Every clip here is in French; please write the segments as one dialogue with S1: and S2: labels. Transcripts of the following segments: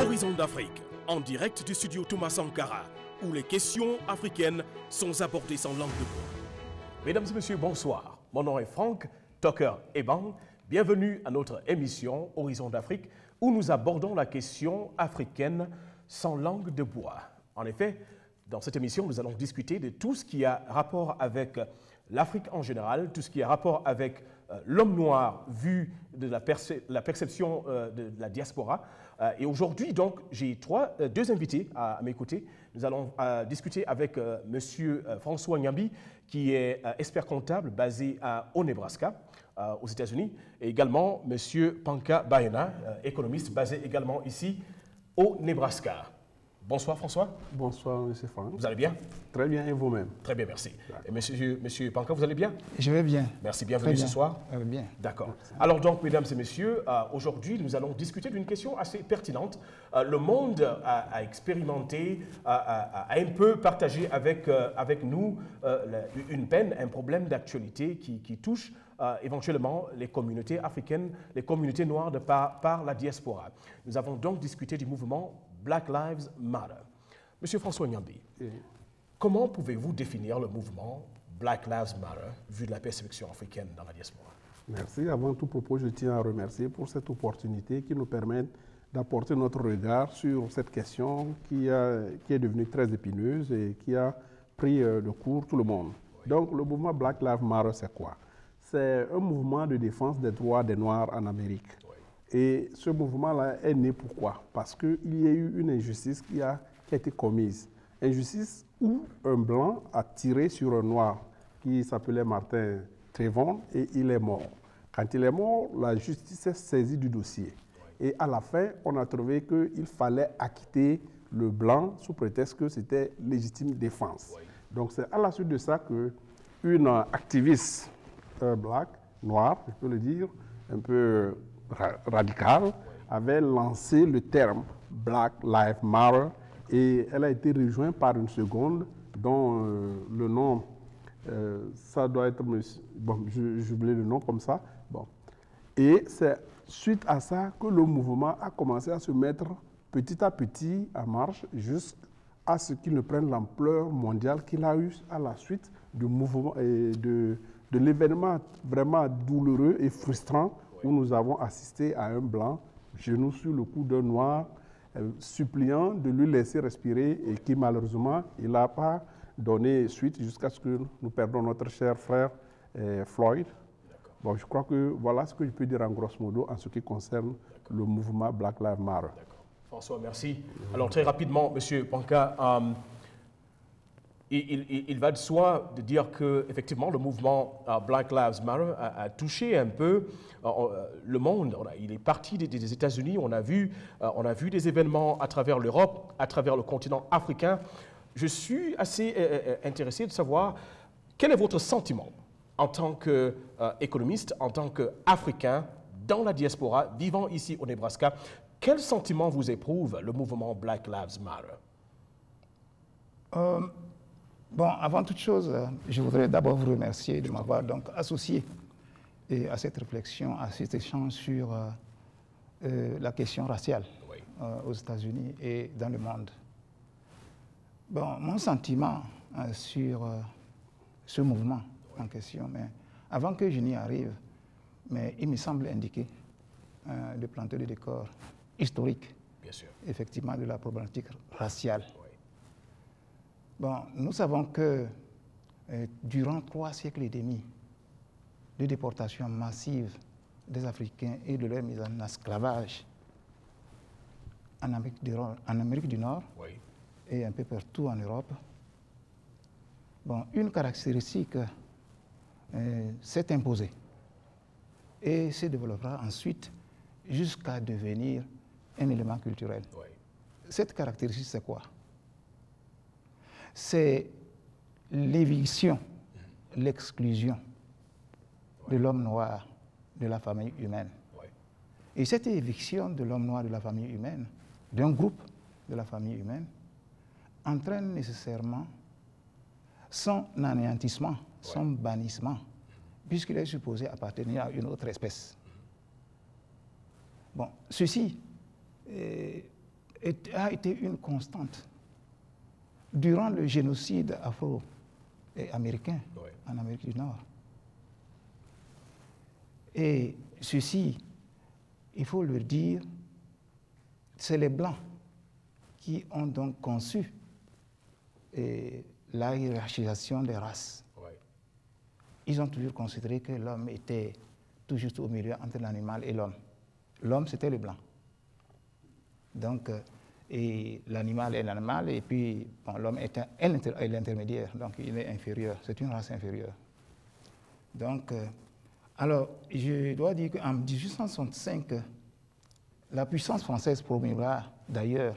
S1: Horizon d'Afrique, en direct du studio Thomas Sankara, où les questions africaines sont abordées sans langue de bois. Mesdames et messieurs, bonsoir. Mon nom est Franck Tucker Eban. Bienvenue à notre émission Horizon d'Afrique, où nous abordons la question africaine sans langue de bois. En effet, dans cette émission, nous allons discuter de tout ce qui a rapport avec l'Afrique en général, tout ce qui a rapport avec l'homme noir vu de la perception de la diaspora. Et aujourd'hui, donc, j'ai deux invités à mes côtés. Nous allons discuter avec M. François Nyambi, qui est expert comptable basé au Nebraska, aux États-Unis, et également M. Panka Baena, économiste basé également ici au Nebraska. Bonsoir François.
S2: Bonsoir M. Franck.
S1: Vous allez bien?
S2: Très bien, et vous-même?
S1: Très bien, merci. Et monsieur Panka, vous allez bien?
S3: Je vais bien.
S1: Merci, bienvenue ce soir.
S3: Bien.
S1: D'accord. Alors donc, mesdames et messieurs, aujourd'hui, nous allons discuter d'une question assez pertinente. Le monde a expérimenté, a un peu partagé avec nous une peine, un problème d'actualité qui touche éventuellement les communautés africaines, les communautés noires par la diaspora. Nous avons donc discuté du mouvement Black Lives Matter. Monsieur François Nyambi, comment pouvez-vous définir le mouvement Black Lives Matter vu de la perception africaine dans la diaspora?
S2: Merci. Avant tout propos, je tiens à remercier pour cette opportunité qui nous permet d'apporter notre regard sur cette question qui est devenue très épineuse et qui a pris de court tout le monde. Oui. Donc, le mouvement Black Lives Matter, c'est quoi? C'est un mouvement de défense des droits des Noirs en Amérique. Oui. Et ce mouvement-là est né pourquoi? Parce qu'il y a eu une injustice qui a été commise. Injustice où un blanc a tiré sur un noir qui s'appelait Martin Trayvon et il est mort. Quand il est mort, la justice s'est saisie du dossier. Et à la fin, on a trouvé qu'il fallait acquitter le blanc sous prétexte que c'était légitime défense. Donc c'est à la suite de ça qu'une activiste noire, je peux le dire, un peu radicale, avait lancé le terme Black Lives Matter et elle a été rejointe par une seconde dont le nom, ça doit être, bon, j'oublie le nom comme ça. Bon. Et c'est suite à ça que le mouvement a commencé à se mettre petit à petit en marche jusqu'à ce qu'il ne prenne l'ampleur mondiale qu'il a eu à la suite du mouvement et de l'événement vraiment douloureux et frustrant où nous avons assisté à un blanc, genou sur le cou d'un noir, suppliant de lui laisser respirer et qui malheureusement, il n'a pas donné suite jusqu'à ce que nous perdons notre cher frère Floyd. Bon, je crois que voilà ce que je peux dire en grosso modo en ce qui concerne le mouvement Black Lives Matter.
S1: François, merci. Alors très rapidement, M. Panka, il va de soi de dire qu'effectivement, le mouvement Black Lives Matter a touché un peu le monde. Il est parti des États-Unis. On a vu des événements à travers l'Europe, à travers le continent africain. Je suis assez intéressé de savoir quel est votre sentiment en tant qu'économiste, en tant qu'Africain, dans la diaspora, vivant ici au Nebraska. Quel sentiment vous éprouve le mouvement Black Lives Matter?
S3: Bon, avant toute chose, je voudrais d'abord vous remercier de m'avoir donc associé à cette réflexion, à cet échange sur la question raciale aux États-Unis et dans le monde. Bon, mon sentiment sur ce mouvement en question, mais avant que je n'y arrive, mais il me semble indiquer de planter le décor historique, bien sûr, effectivement, de la problématique raciale. Bon, nous savons que durant 3 siècles et demi de déportation massive des Africains et de leur mise en esclavage en Amérique du Nord et un peu partout en Europe, bon, une caractéristique s'est imposée et se développera ensuite jusqu'à devenir un élément culturel. Cette caractéristique, c'est quoi? C'est l'éviction, l'exclusion de l'homme noir de la famille humaine. Et cette éviction de l'homme noir de la famille humaine, d'un groupe de la famille humaine, entraîne nécessairement son anéantissement, son bannissement, puisqu'il est supposé appartenir à une autre espèce. Bon, ceci a été une constante durant le génocide afro-américain en Amérique du Nord. Et ceci, il faut le dire, c'est les Blancs qui ont donc conçu la hiérarchisation des races. Ils ont toujours considéré que l'homme était tout juste au milieu entre l'animal et l'homme. L'homme, c'était le blanc. Donc, et l'animal est l'animal, et puis bon, l'homme est l'intermédiaire, donc il est inférieur, c'est une race inférieure. Donc, alors, je dois dire qu'en 1865, la puissance française promulgua d'ailleurs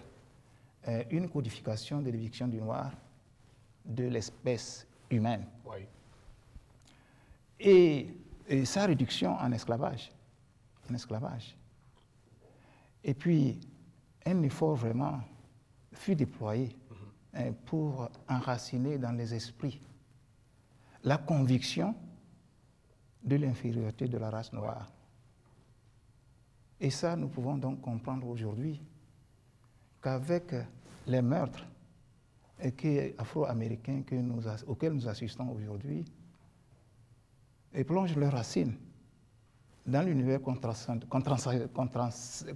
S3: une codification de l'éviction du noir de l'espèce humaine. Et sa réduction en esclavage. Et puis, un effort vraiment fut déployé pour enraciner dans les esprits la conviction de l'infériorité de la race noire. Et ça, nous pouvons donc comprendre aujourd'hui qu'avec les meurtres afro-américains auxquels nous assistons aujourd'hui, et plongent leurs racines dans l'univers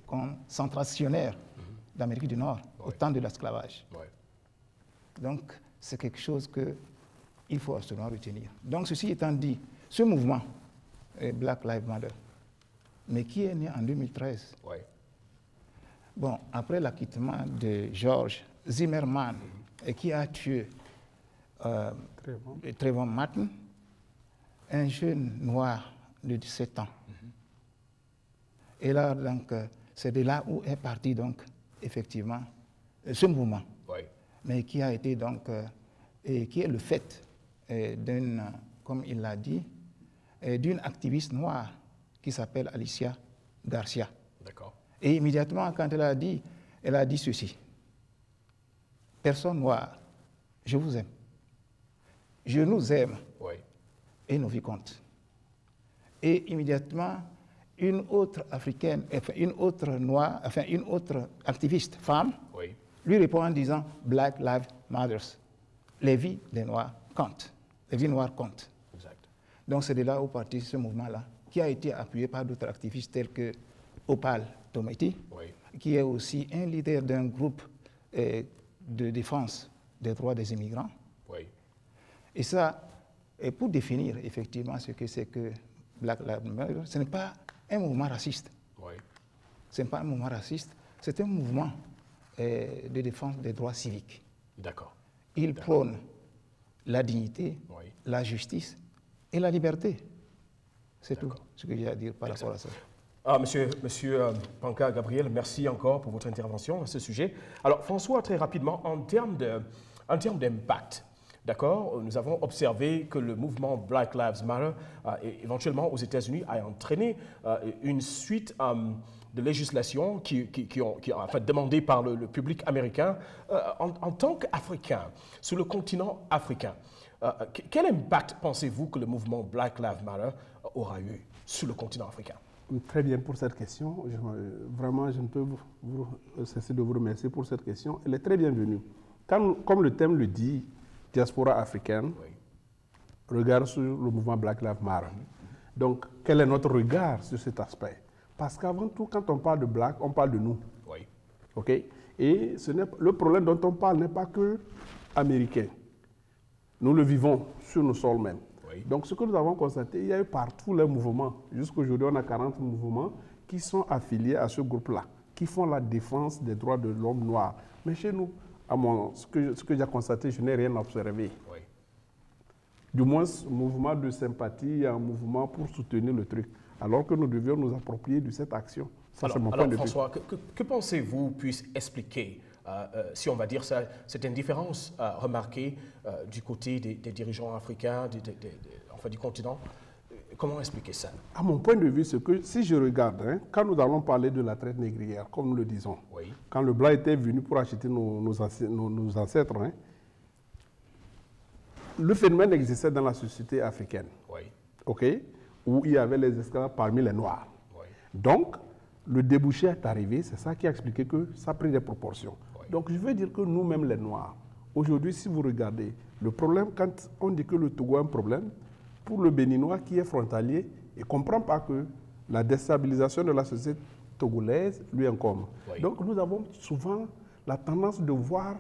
S3: concentrationnaire d'Amérique du Nord, au temps de l'esclavage. Donc, c'est quelque chose qu'il faut absolument retenir. Donc, ceci étant dit, ce mouvement, Black Lives Matter, mais qui est né en 2013, bon, après l'acquittement de George Zimmerman, et qui a tué Trayvon Martin, un jeune noir de 17 ans. Et là, donc, c'est de là où est parti, donc, effectivement, ce mouvement, mais qui a été, donc, et qui est le fait d'une, comme il l'a dit, d'une activiste noire qui s'appelle Alicia Garcia. Et immédiatement, quand elle a dit ceci: personne noire, je vous aime, je nous aime, et nos vies comptent. Et immédiatement, une autre africaine, enfin une autre noire, enfin une autre activiste femme, lui répond en disant Black Lives Matter. Les vies des Noirs comptent. Les vies noires comptent. Donc c'est de là où partit ce mouvement-là, qui a été appuyé par d'autres activistes tels que Opal Tometi, qui est aussi un leader d'un groupe de défense des droits des immigrants. Et ça, et pour définir effectivement ce que c'est que Black Lives Matter, ce n'est pas un mouvement raciste. Ce n'est pas un mouvement raciste, c'est un mouvement de défense des droits civiques. Il prône la dignité, la justice et la liberté. C'est tout ce que j'ai à dire par rapport à ça.
S1: Monsieur Panka Gabriel, merci encore pour votre intervention à ce sujet. Alors, François, très rapidement, en termes d'impact, d'accord, nous avons observé que le mouvement Black Lives Matter, éventuellement aux États-Unis, a entraîné une suite de législation qui en fait demandée par le public américain. En tant qu'Africain, sur le continent africain, quel impact pensez-vous que le mouvement Black Lives Matter aura eu sur le continent africain?
S2: Très bien pour cette question. Vraiment, je ne peux cesser de vous remercier pour cette question. Elle est très bienvenue. Comme le thème le dit, diaspora africaine, regard sur le mouvement Black Lives Matter. Donc, quel est notre regard sur cet aspect? Parce qu'avant tout, quand on parle de Black, on parle de nous. OK? Et le problème dont on parle n'est pas que américain. Nous le vivons sur nos sols même. Donc, ce que nous avons constaté, il y a eu partout les mouvements. Jusqu'aujourd'hui, on a 40 mouvements qui sont affiliés à ce groupe-là, qui font la défense des droits de l'homme noir. Mais chez nous, ce que j'ai constaté, je n'ai rien observé. Du moins, mouvement de sympathie, un mouvement pour soutenir le truc, alors que nous devions nous approprier de cette action. Ça, c'est mon point de vue.
S1: François, que pensez-vous puisse expliquer, si on va dire ça, cette indifférence remarquée du côté des dirigeants africains, enfin du continent? Comment expliquer ça?
S2: À mon point de vue, c'est que si je regarde, quand nous allons parler de la traite négrière, comme nous le disons, quand le blanc était venu pour acheter nos ancêtres, le phénomène existait dans la société africaine, OK, où il y avait les esclaves parmi les noirs. Donc, le débouché est arrivé, c'est ça qui a expliqué que ça a pris des proportions. Oui. Donc je veux dire que nous-mêmes les Noirs, aujourd'hui si vous regardez, le problème, quand on dit que le Togo a un problème, pour le Béninois qui est frontalier, il ne comprend pas que la déstabilisation de la société togolaise lui incombe. Oui. Donc nous avons souvent la tendance de voir,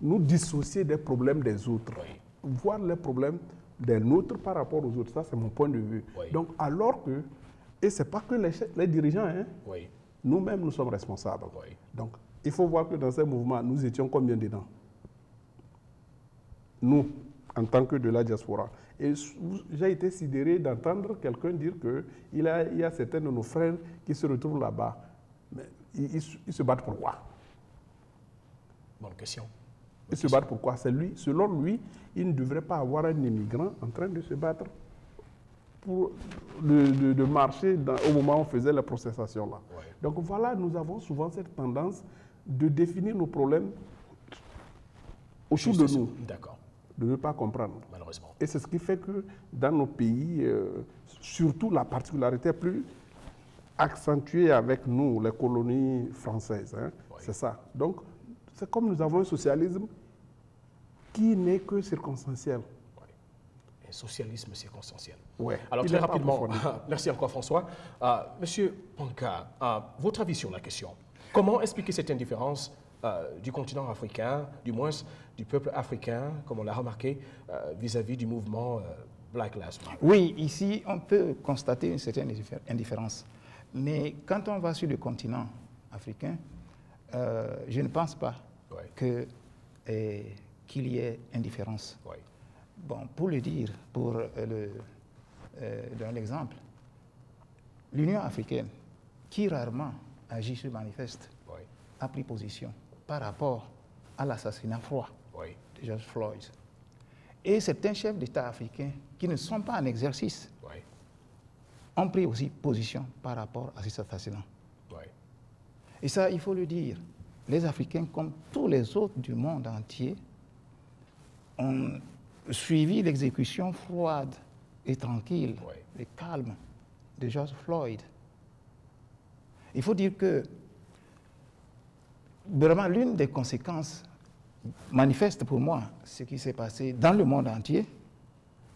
S2: nous dissocier des problèmes des autres, oui. Voir les problèmes des nôtres par rapport aux autres. Ça, c'est mon point de vue. Oui. Donc alors que, et ce n'est pas que les dirigeants, hein, oui. Nous-mêmes, nous sommes responsables. Oui. Donc il faut voir que dans ces mouvements, nous étions combien dedans? Nous, en tant que de la diaspora. Et j'ai été sidéré d'entendre quelqu'un dire qu'il y a certains de nos frères qui se retrouvent là-bas. Mais ils se battent pour quoi?
S1: Bonne question.
S2: Ils se battent pour quoi? Selon lui, il ne devrait pas avoir un immigrant en train de se battre pour de marcher au moment où on faisait la processation là. Ouais. Donc voilà, nous avons souvent cette tendance de définir nos problèmes autour de nous.
S1: D'accord.
S2: De ne pas comprendre.
S1: Malheureusement.
S2: Et c'est ce qui fait que dans nos pays, surtout la particularité plus accentuée avec nous, les colonies françaises, hein, oui. C'est ça. Donc, c'est comme nous avons un socialisme qui n'est que circonstanciel.
S1: Oui. Un socialisme circonstanciel.
S2: Oui.
S1: Alors, très rapidement, merci encore François. Monsieur Panka, votre avis sur la question. Comment expliquer cette indifférence du continent africain, du moins du peuple africain, comme on l'a remarqué, vis-à-vis du mouvement Black Lives Matter? Oui,
S3: ici, on peut constater une certaine indifférence. Mais quand on va sur le continent africain, je ne pense pas oui. Qu'il y ait indifférence. Oui. Bon, pour le dire, pour donner l'exemple, l'Union africaine, qui rarement agit sur manifeste, oui. A pris position par rapport à l'assassinat froid oui. De George Floyd. Et certains chefs d'État africains qui ne sont pas en exercice oui. Ont pris aussi position par rapport à cet assassinat. Oui. Et ça, il faut le dire, les Africains, comme tous les autres du monde entier, ont suivi l'exécution froide et tranquille oui. Et calme de George Floyd. Il faut dire que vraiment, l'une des conséquences manifestes pour moi, ce qui s'est passé dans le monde entier,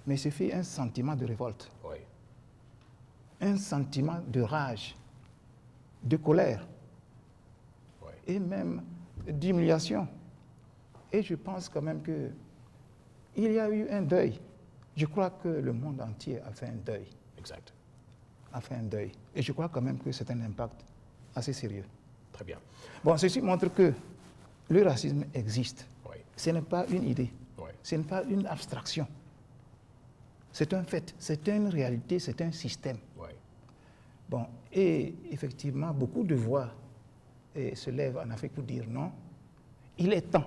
S3: mais c'est fait un sentiment de révolte, oui. Un sentiment de rage, de colère, oui. Et même d'humiliation. Et je pense quand même qu'il y a eu un deuil. Je crois que le monde entier a fait un deuil.
S1: Exact.
S3: A fait un deuil. Et je crois quand même que c'est un impact assez sérieux.
S1: Très bien.
S3: Bon, ceci montre que le racisme existe.
S1: Oui.
S3: Ce n'est pas une idée,
S1: oui.
S3: Ce n'est pas une abstraction. C'est un fait, c'est une réalité, c'est un système.
S1: Oui.
S3: Bon, et effectivement, beaucoup de voix se lèvent en Afrique pour dire non. Il est temps,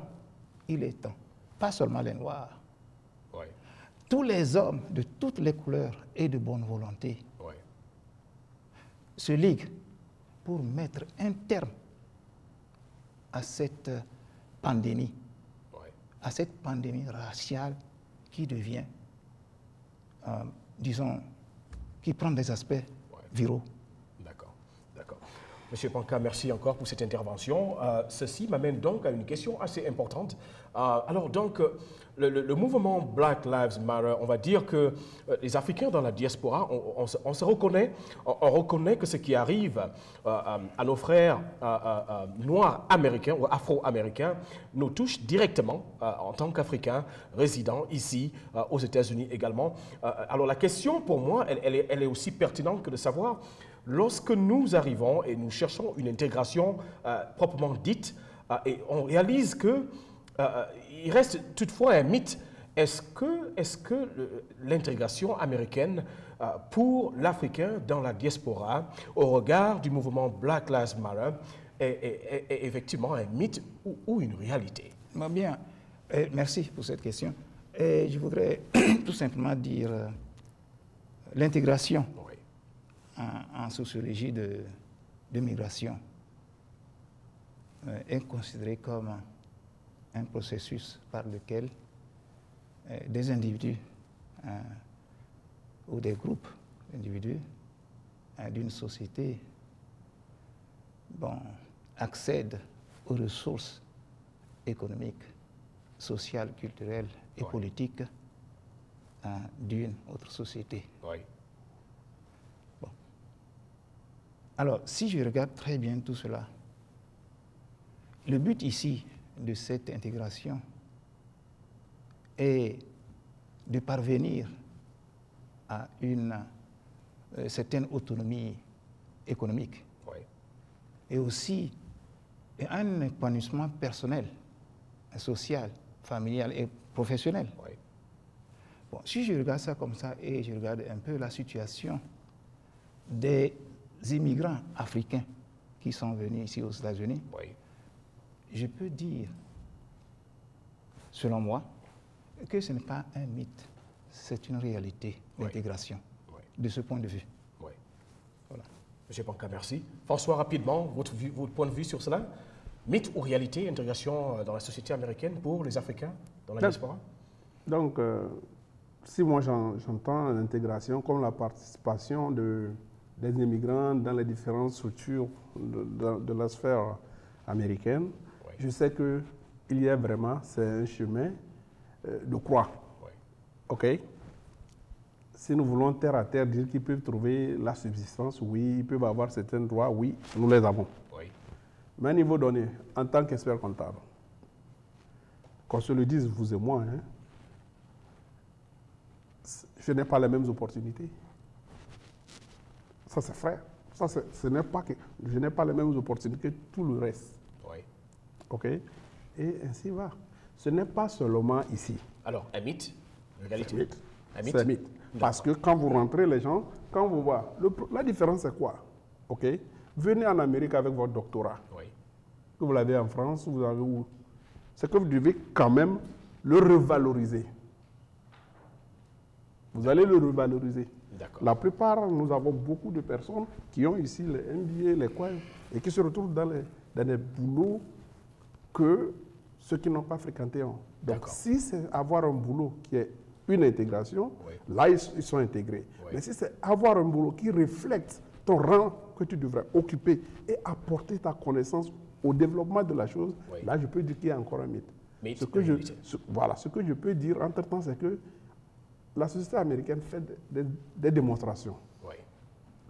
S3: pas seulement les Noirs. Oui. Tous les hommes de toutes les couleurs et de bonne volonté oui. Se liguent pour mettre un terme à cette pandémie, oui. À cette pandémie raciale qui devient, disons, qui prend des aspects oui. Viraux.
S1: D'accord, d'accord. Monsieur Panka, merci encore pour cette intervention. Ceci m'amène donc à une question assez importante. Alors donc, le mouvement Black Lives Matter, on va dire que les Africains dans la diaspora, on se reconnaît, on reconnaît que ce qui arrive à nos frères noirs américains ou afro-américains nous touche directement en tant qu'Africains résidant ici aux États-Unis également. Alors la question pour moi, elle est aussi pertinente que de savoir, lorsque nous arrivons et nous cherchons une intégration proprement dite, et on réalise que il reste toutefois un mythe. Est-ce que l'intégration américaine pour l'Africain dans la diaspora, au regard du mouvement Black Lives Matter, est effectivement un mythe ou une réalité?
S3: Bien, merci pour cette question. Je voudrais tout simplement dire l'intégration oui. en sociologie de migration est considérée comme un processus par lequel des individus ou des groupes d'individus d'une société accèdent aux ressources économiques, sociales, culturelles et politiques d'une autre société.
S1: Oui.
S3: Bon. Alors, si je regarde très bien tout cela, le but ici de cette intégration est de parvenir à une certaine autonomie économique et aussi à un épanouissement personnel, social, familial et professionnel. Bon, si je regarde ça comme ça et je regarde un peu la situation des immigrants africains qui sont venus ici aux États-Unis, je peux dire, selon moi, que ce n'est pas un mythe, c'est une réalité d'intégration, de ce point de vue. Voilà.
S1: Monsieur Panka, merci. François, rapidement, votre point de vue sur cela. Mythe ou réalité, intégration dans la société américaine pour les Africains dans la diaspora?
S2: Donc, si moi j'entends l'intégration comme la participation des immigrants dans les différentes structures de la sphère américaine, je sais qu'il y a vraiment, c'est un chemin de croix. OK? Si nous voulons terre à terre dire qu'ils peuvent trouver la subsistance, oui, ils peuvent avoir certains droits, oui, nous les avons. Mais à un niveau donné, en tant qu'expert comptable, qu'on se le dise, vous et moi, hein, je n'ai pas les mêmes opportunités. Ça, c'est frère. Ça, ce n'est pas que je n'ai pas les mêmes opportunités que tout le reste. OK? Et ainsi va. Ce n'est pas seulement ici.
S1: Alors, un mythe, une réalité.
S2: C'est un mythe. Parce que quand vous rentrez, les gens, quand vous voyez, la différence c'est quoi? OK? Venez en Amérique avec votre doctorat. Que vous l'avez en France, vous avez où? C'est que vous devez quand même le revaloriser. Vous allez le revaloriser. La plupart, nous avons beaucoup de personnes qui ont ici les MBA, les quoi, et qui se retrouvent dans des boulots que ceux qui n'ont pas fréquenté ont. Donc, si c'est avoir un boulot qui est une intégration, là, ils sont intégrés. Mais si c'est avoir un boulot qui reflète ton rang que tu devrais occuper et apporter ta connaissance au développement de la chose, là, je peux dire qu'il y a encore un mythe. Ce que je peux dire entre-temps, c'est que la société américaine fait des démonstrations.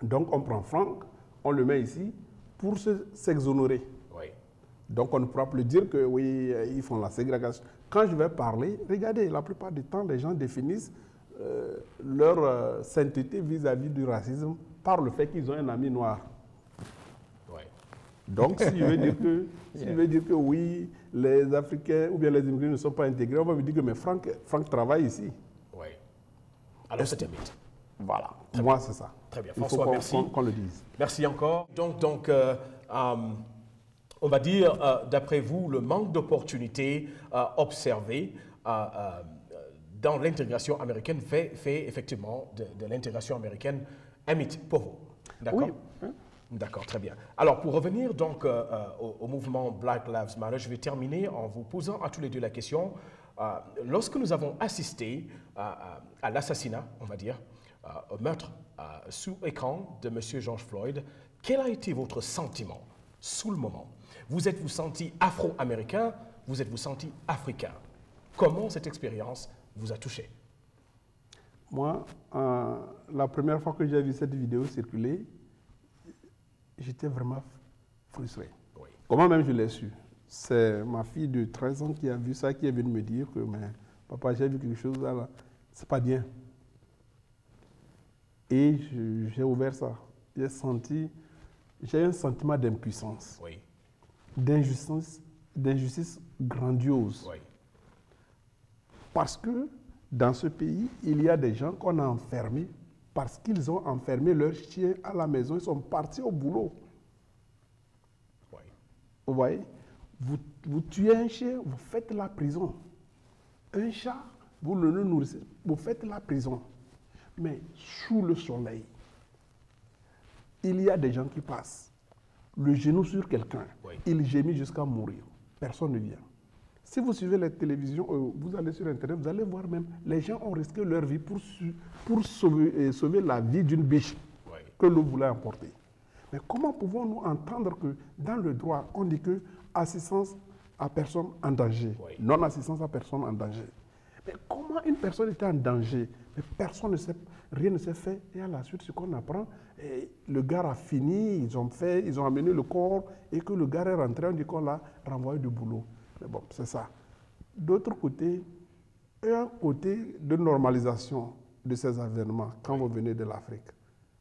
S2: Donc, on prend Franck, on le met ici pour s'exonérer. Donc, on ne pourra plus dire que oui, ils font la ségrégation. Quand je vais parler, regardez, la plupart du temps, les gens définissent leur sainteté vis-à-vis du racisme par le fait qu'ils ont un ami noir. Donc, si je veux dire que oui, les Africains ou bien les immigrés ne sont pas intégrés, on va me dire que mais Franck travaille ici.
S1: Alors, c'est un mythe.
S2: Voilà. Moi, c'est ça.
S1: Très bien. François, merci.
S2: Qu'on le dise.
S1: Merci encore. Donc on va dire, d'après vous, le manque d'opportunités observées dans l'intégration américaine fait effectivement de l'intégration américaine un mythe pour vous. D'accord?
S2: Oui.
S1: D'accord, très bien. Alors, pour revenir donc au mouvement Black Lives Matter, je vais terminer en vous posant à tous les deux la question. Lorsque nous avons assisté à l'assassinat, on va dire, au meurtre sous écran de M. George Floyd, quel a été votre sentiment sous le moment? Vous êtes-vous senti afro-américain? Vous êtes-vous senti africain? Comment cette expérience vous a touché?
S2: Moi, la première fois que j'ai vu cette vidéo circuler, j'étais vraiment frustré. Comment même je l'ai su? C'est ma fille de 13 ans qui a vu ça, qui est venue me dire que mais, papa, j'ai vu quelque chose là, c'est pas bien. Et j'ai ouvert ça. J'ai un sentiment d'impuissance, d'injustice grandiose. Parce que dans ce pays, il y a des gens qu'on a enfermés parce qu'ils ont enfermé leurs chiens à la maison, ils sont partis au boulot. Vous voyez? Vous tuez un chien, vous faites la prison. Un chat, vous le nourrissez, vous faites la prison. Mais sous le soleil, il y a des gens qui passent. Le genou sur quelqu'un, il gémit jusqu'à mourir. Personne ne vient. Si vous suivez la télévision, vous allez sur Internet, vous allez voir même, les gens ont risqué leur vie pour sauver la vie d'une biche que l'eau voulait emporter. Mais comment pouvons-nous entendre que dans le droit, on dit que assistance à personne en danger, non-assistance à personne en danger. Mais comment une personne était en danger, mais personne ne sait, rien ne s'est fait, et à la suite, ce qu'on apprend, le gars a fini, ils ont amené le corps, et que le gars est rentré, on dit qu'on l'a renvoyé du boulot. Mais bon, c'est ça. D'autre côté, il y a un côté de normalisation de ces événements quand vous venez de l'Afrique.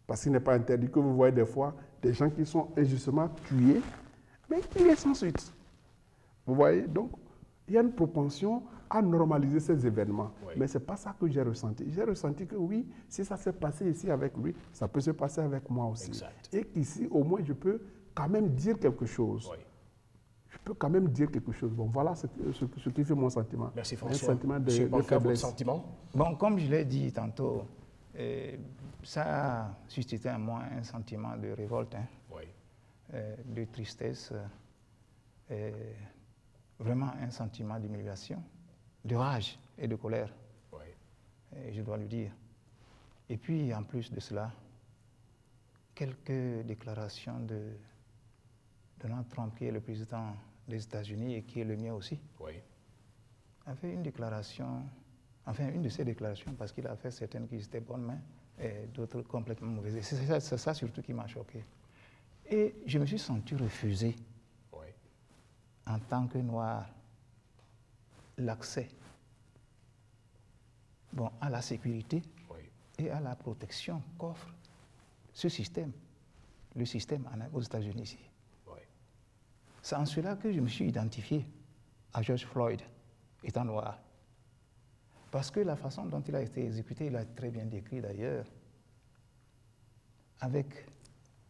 S2: Parce qu'il n'est pas interdit que vous voyez des fois des gens qui sont injustement tués, mais il est sans suite. Vous voyez, donc, il y a une propension à normaliser ces événements. Mais ce n'est pas ça que j'ai ressenti. J'ai ressenti que oui, si ça s'est passé ici avec lui, ça peut se passer avec moi aussi. Exact. Et qu'ici, au moins, je peux quand même dire quelque chose. Je peux quand même dire quelque chose. Bon, voilà ce qui fait mon sentiment.
S1: Merci François.
S2: Un sentiment de
S1: Banka, votre sentiment?
S3: Bon, comme je l'ai dit tantôt, ça a suscité en moi un sentiment de révolte, de tristesse, vraiment un sentiment d'humiliation, de rage et de colère, je dois le dire. Et puis, en plus de cela, quelques déclarations de Donald Trump, qui est le président des États-Unis et qui est le mien aussi, a fait une déclaration, enfin une de ses déclarations, parce qu'il a fait certaines qui étaient bonnes, mais d'autres complètement mauvaises. C'est ça surtout qui m'a choqué. Et je me suis senti refusé, en tant que noir, l'accès à la sécurité et à la protection qu'offre ce système, le système aux États-Unis ici. C'est en cela que je me suis identifié à George Floyd, étant noir. Parce que la façon dont il a été exécuté, il a très bien décrit d'ailleurs, avec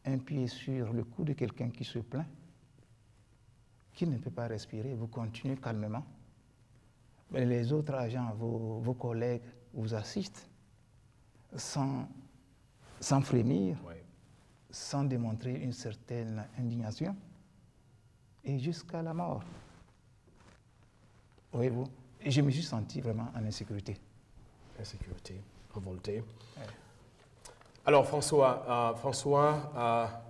S3: un pied sur le cou de quelqu'un qui se plaint, qui ne peut pas respirer, vous continuez calmement. Mais les autres agents, vos collègues, vous assistent sans frémir, sans démontrer une certaine indignation, et jusqu'à la mort. Voyez-vous? Et je me suis senti vraiment en insécurité.
S1: Insécurité, révolté. Alors François,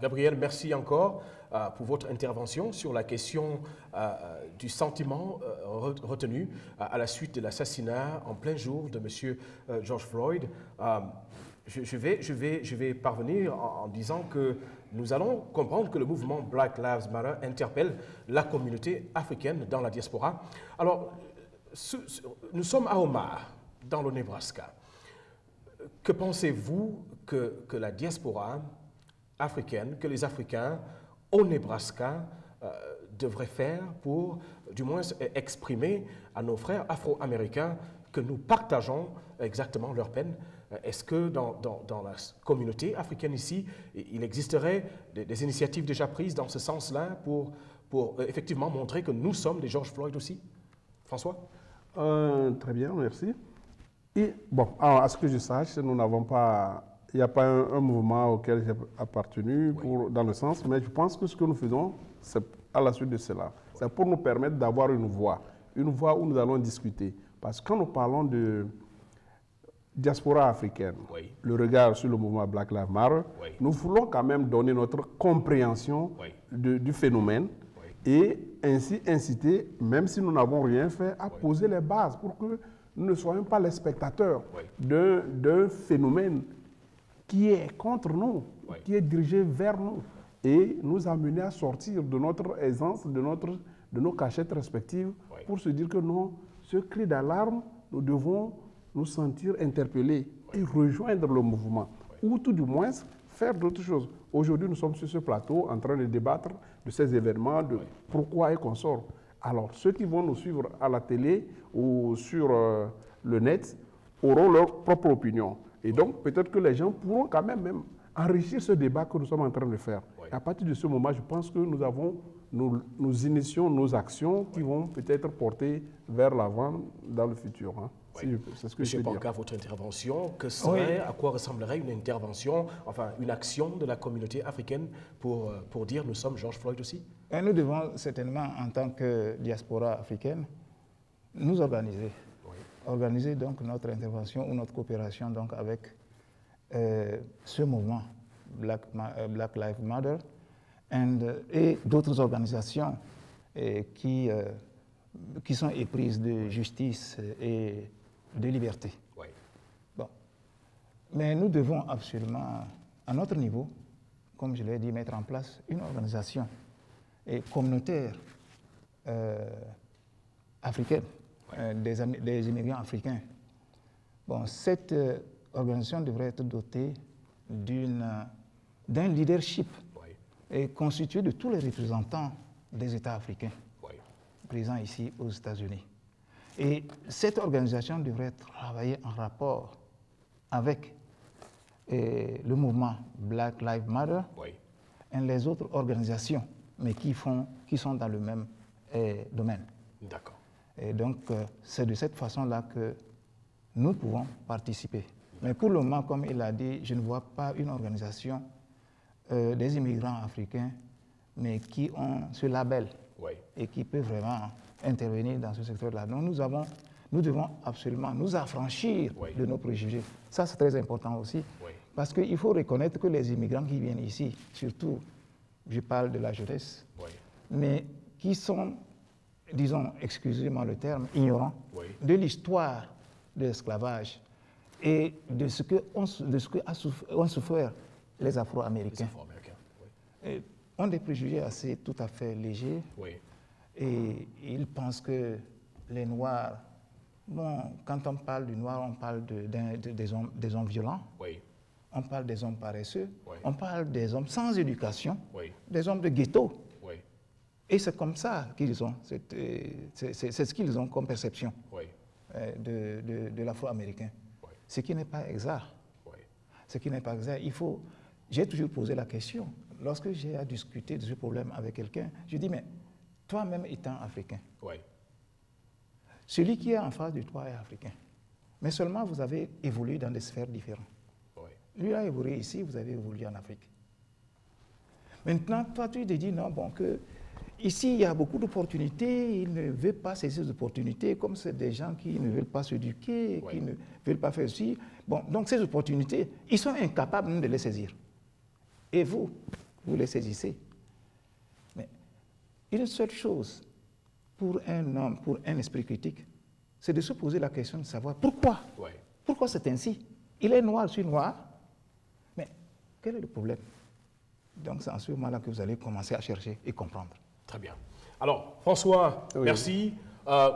S1: Gabriel, merci encore pour votre intervention sur la question du sentiment retenu à la suite de l'assassinat en plein jour de M. George Floyd. Je vais parvenir en disant que nous allons comprendre que le mouvement Black Lives Matter interpelle la communauté africaine dans la diaspora. Alors, nous sommes à Omaha, dans le Nebraska. Que pensez-vous que la diaspora africaine, que les Africains au Nebraska devraient faire pour, du moins, exprimer à nos frères afro-américains que nous partageons exactement leur peine? Est-ce que dans la communauté africaine ici, il existerait des initiatives déjà prises dans ce sens-là pour effectivement montrer que nous sommes des George Floyd aussi? François?
S2: Très bien, merci. Et bon, alors, à ce que je sache, nous n'avons pas, il n'y a pas un mouvement auquel j'ai appartenu dans le sens, mais je pense que ce que nous faisons, c'est à la suite de cela. C'est pour nous permettre d'avoir une voix où nous allons discuter. Parce que quand nous parlons de diaspora africaine, le regard sur le mouvement Black Lives Matter, nous voulons quand même donner notre compréhension du phénomène et ainsi inciter, même si nous n'avons rien fait, à poser les bases pour que nous ne soyons pas les spectateurs d'un phénomène qui est contre nous, qui est dirigé vers nous et nous amener à sortir de notre aisance, de nos cachettes respectives pour se dire que non, ce cri d'alarme, nous devons nous sentir interpellés et rejoindre le mouvement, ou tout du moins faire d'autres choses. Aujourd'hui, nous sommes sur ce plateau en train de débattre de ces événements, de pourquoi et qu'on sort. Alors, ceux qui vont nous suivre à la télé ou sur le net auront leur propre opinion. Et donc, peut-être que les gens pourront quand même enrichir ce débat que nous sommes en train de faire. Et à partir de ce moment, je pense que nous initions nos actions qui vont peut-être porter vers l'avant dans le futur. Hein. C'est ce que je peux dire.
S1: Monsieur Banka, votre intervention, à quoi ressemblerait une intervention, enfin une action de la communauté africaine pour dire nous sommes George Floyd aussi?
S3: Et nous devons certainement, en tant que diaspora africaine, nous organiser. Organiser donc notre intervention ou notre coopération donc avec ce mouvement Black Lives Matter et d'autres organisations qui sont éprises de justice et de liberté.
S1: Oui.
S3: Bon. Mais nous devons absolument, à notre niveau, comme je l'ai dit, mettre en place une organisation communautaire africaine, des immigrants africains. Bon, cette organisation devrait être dotée d'un leadership et constituée de tous les représentants des États africains présents ici aux États-Unis. Et cette organisation devrait travailler en rapport avec le mouvement Black Lives Matter et les autres organisations, mais qui sont dans le même domaine.
S1: D'accord.
S3: Et donc, c'est de cette façon-là que nous pouvons participer. Mais pour le moment, comme il l'a dit, je ne vois pas une organisation des immigrants africains, mais qui ont ce label et qui peut vraiment intervenir dans ce secteur-là. Donc, nous devons absolument nous affranchir de nos préjugés. Ça, c'est très important aussi, parce qu'il faut reconnaître que les immigrants qui viennent ici, surtout, je parle de la jeunesse, mais qui sont, disons, excusez-moi le terme, ignorants de l'histoire de l'esclavage et de ce qu'ont souffert les Afro-Américains. Ont des préjugés assez tout à fait légers et ils pensent que les Noirs, bon, quand on parle du Noir, on parle des hommes violents, on parle des hommes paresseux, on parle des hommes sans éducation, des hommes de ghetto. Et c'est comme ça qu'ils ont, c'est ce qu'ils ont comme perception de l'Afro-Américain. Ce qui n'est pas exact. Ce qui n'est pas exact. J'ai toujours posé la question, lorsque j'ai à discuter de ce problème avec quelqu'un, je dis, mais toi-même étant africain, celui qui est en face de toi est africain. Mais seulement vous avez évolué dans des sphères différentes. Lui a évolué ici, vous avez évolué en Afrique. Maintenant, toi, tu te dis, non, bon, que ici, il y a beaucoup d'opportunités, il ne veut pas saisir ces opportunités, comme c'est des gens qui ne veulent pas s'éduquer, qui ne veulent pas faire ceci. Bon, donc ces opportunités, ils sont incapables de les saisir. Et vous les saisissez. Mais une seule chose pour un homme, pour un esprit critique, c'est de se poser la question de savoir pourquoi. Pourquoi c'est ainsi? Il est noir, je suis noir. Mais quel est le problème? Donc c'est en ce moment-là que vous allez commencer à chercher et comprendre.
S1: Très bien. Alors, François, merci.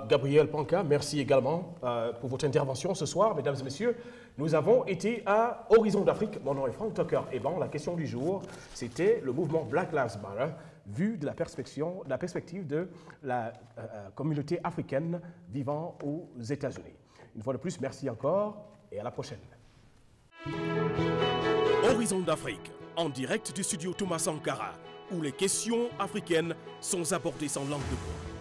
S1: Gabriel Panka, merci également pour votre intervention ce soir. Mesdames et messieurs, nous avons été à Horizon d'Afrique. Mon nom est Franck Tucker. Et bon, la question du jour, c'était le mouvement Black Lives Matter, vu de la perspective de la communauté africaine vivant aux États-Unis. Une fois de plus, merci encore et à la prochaine. Horizon d'Afrique, en direct du studio Thomas Sankara, où les questions africaines sont abordées sans langue de bois.